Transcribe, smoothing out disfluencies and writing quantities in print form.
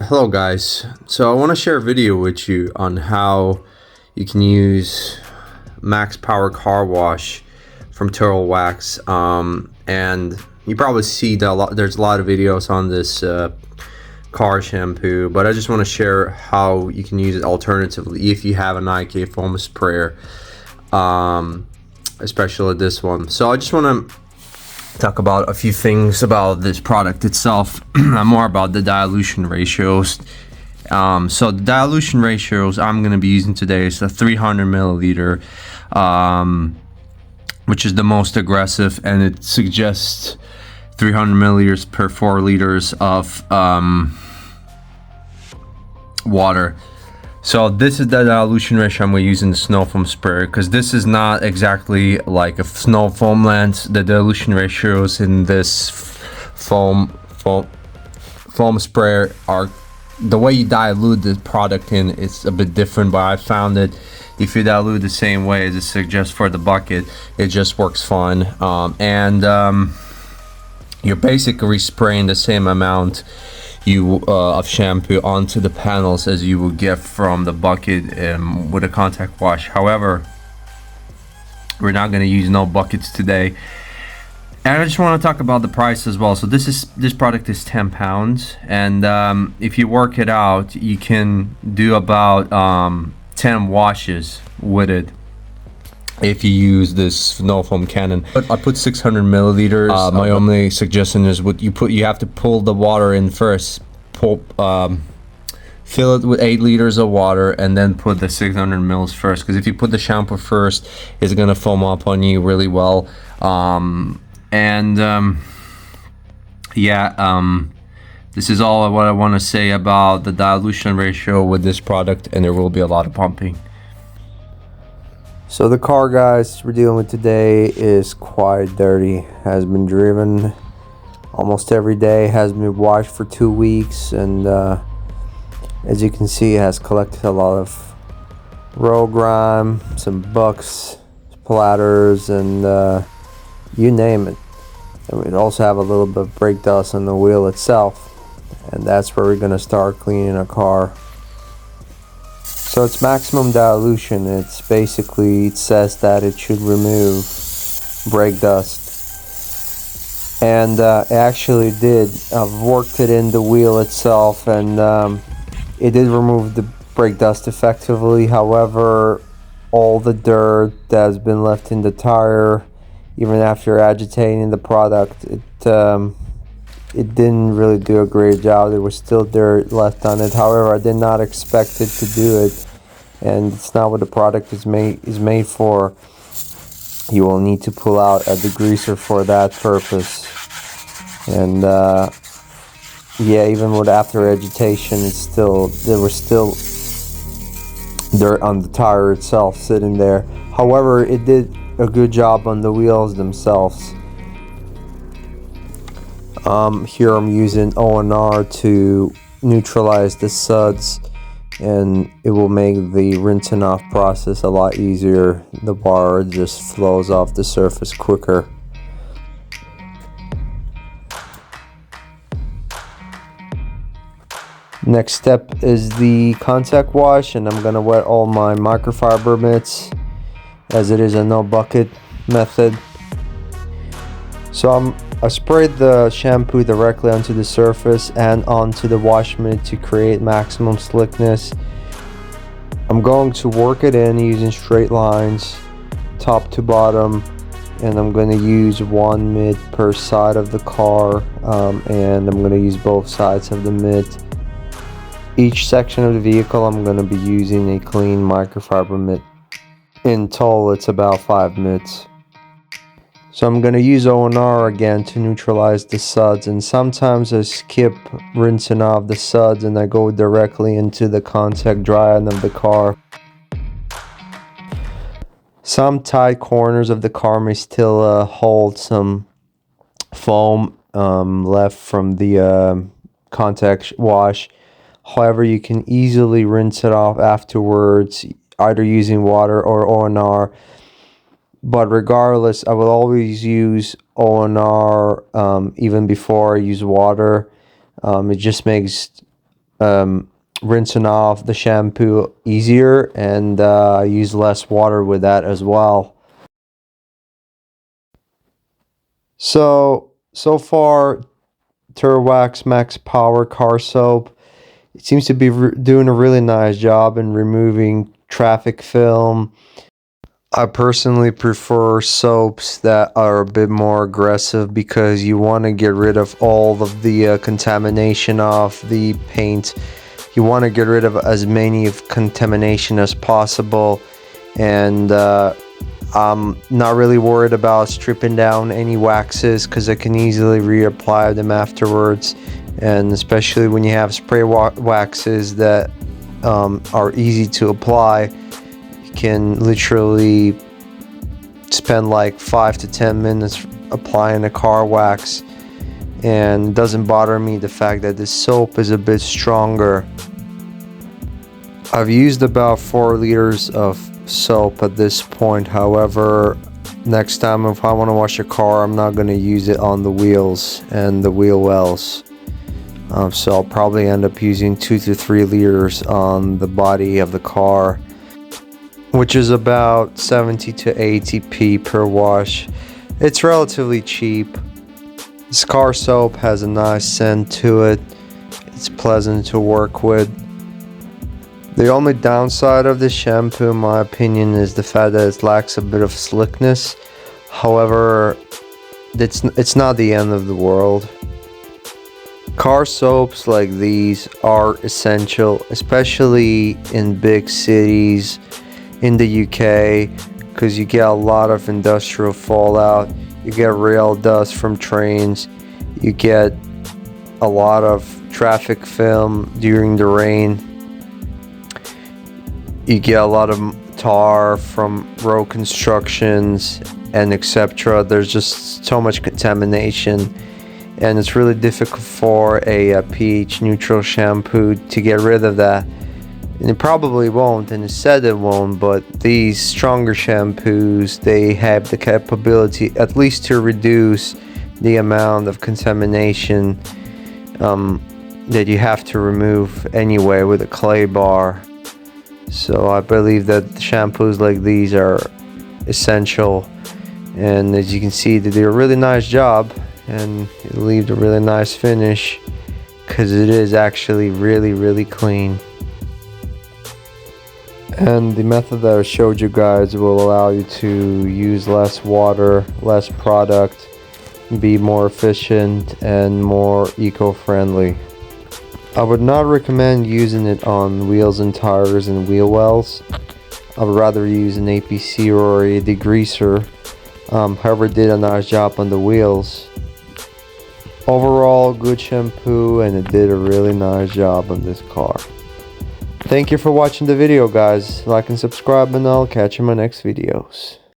Hello guys, so I want to share a video with you on how you can use max power car wash from Turtle Wax, and you probably see that there's a lot of videos on this car shampoo, but I just want to share how you can use it alternatively if you have an IK foam sprayer, especially this one. So I just want to talk about a few things about this product itself, more about the dilution ratios. So the dilution ratios I'm going to be using today is the 300 milliliter, which is the most aggressive, and it suggests 300 milliliters per 4 liters of water. So this is the dilution ratio I'm going to use in the snow foam sprayer, because this is not exactly like a snow foam lens. The dilution ratios in this foam sprayer are, the way you dilute the product in, it's a bit different, but I found that if you dilute the same way as it suggests for the bucket, it just works fine. You're basically spraying the same amount of shampoo onto the panels as you would get from the bucket with a contact wash. However, we're not going to use no buckets today, and I just want to talk about the price as well. So this product is 10 pounds, and if you work it out, you can do about 10 washes with it if you use this snow foam cannon. But I put 600 milliliters. My only suggestion is you have to pull the water in first, fill it with 8 liters of water, and then put the 600 mils first, because if you put the shampoo first, it's gonna foam up on you really well. This is all what I want to say about the dilution ratio with this product, and there will be a lot of pumping. So the car, guys, we're dealing with today is quite dirty. Has been driven almost every day, has been washed for 2 weeks, and as you can see, it has collected a lot of road grime, some bucks, splatters, and you name it. And we also have a little bit of brake dust on the wheel itself, and that's where we're going to start cleaning our car. So it's maximum dilution. It's basically, it says that it should remove brake dust, and it actually did. I've worked it in the wheel itself, and it did remove the brake dust effectively. However, all the dirt that has been left in the tire, even after agitating the product, it didn't really do a great job. There was still dirt left on it. However, I did not expect it to do it, and it's not what the product is made for. You will need to pull out a degreaser for that purpose. And yeah, even with after agitation, there was still dirt on the tire itself sitting there. However, it did a good job on the wheels themselves. Here I'm using ONR to neutralize the suds, and it will make the rinsing off process a lot easier. The bar just flows off the surface quicker. Next step is the contact wash, and I'm gonna wet all my microfiber mitts, as it is a no bucket method. So I sprayed the shampoo directly onto the surface and onto the wash mitt to create maximum slickness. I'm going to work it in using straight lines, top to bottom, and I'm going to use one mitt per side of the car, and I'm going to use both sides of the mitt. Each section of the vehicle, I'm going to be using a clean microfiber mitt. In total, it's about 5 mitts. So I'm going to use ONR again to neutralize the suds, and sometimes I skip rinsing off the suds and I go directly into the contact dry end of the car. Some tight corners of the car may still hold some foam left from the contact wash. However, you can easily rinse it off afterwards, either using water or ONR. But regardless, I will always use ONR even before I use water. It just makes rinsing off the shampoo easier, and use less water with that as well. So far, Turwax Max Power Car Soap, it seems to be doing a really nice job in removing traffic film. I personally prefer soaps that are a bit more aggressive because you want to get rid of all of the contamination of the paint. You want to get rid of as many of contamination as possible, and I'm not really worried about stripping down any waxes because I can easily reapply them afterwards, and especially when you have spray waxes that are easy to apply. Can literally spend like 5 to 10 minutes applying a car wax, and it doesn't bother me the fact that this soap is a bit stronger. I've used about 4 liters of soap at this point. However, next time if I want to wash a car, I'm not going to use it on the wheels and the wheel wells. So I'll probably end up using 2 to 3 liters on the body of the car, which is about 70 to 80p per wash. It's relatively cheap. This car soap has a nice scent to it. It's pleasant to work with. The only downside of this shampoo, in my opinion, is the fact that it lacks a bit of slickness. However, it's not the end of the world. Car soaps like these are essential, especially in big cities in the UK, because you get a lot of industrial fallout, you get rail dust from trains, you get a lot of traffic film during the rain, you get a lot of tar from road constructions, and etc. There's just so much contamination, and it's really difficult for a pH neutral shampoo to get rid of that. And it probably won't, and it said it won't, but these stronger shampoos, they have the capability at least to reduce the amount of contamination that you have to remove anyway with a clay bar. So I believe that shampoos like these are essential, and as you can see, they do a really nice job, and it leaves a really nice finish because it is actually really clean. And the method that I showed you guys will allow you to use less water, less product, be more efficient and more eco-friendly. I would not recommend using it on wheels and tires and wheel wells. I would rather use an APC or a degreaser. However, it did a nice job on the wheels. Overall, good shampoo, and it did a really nice job on this car. Thank you for watching the video, guys. Like and subscribe, and I'll catch you in my next videos.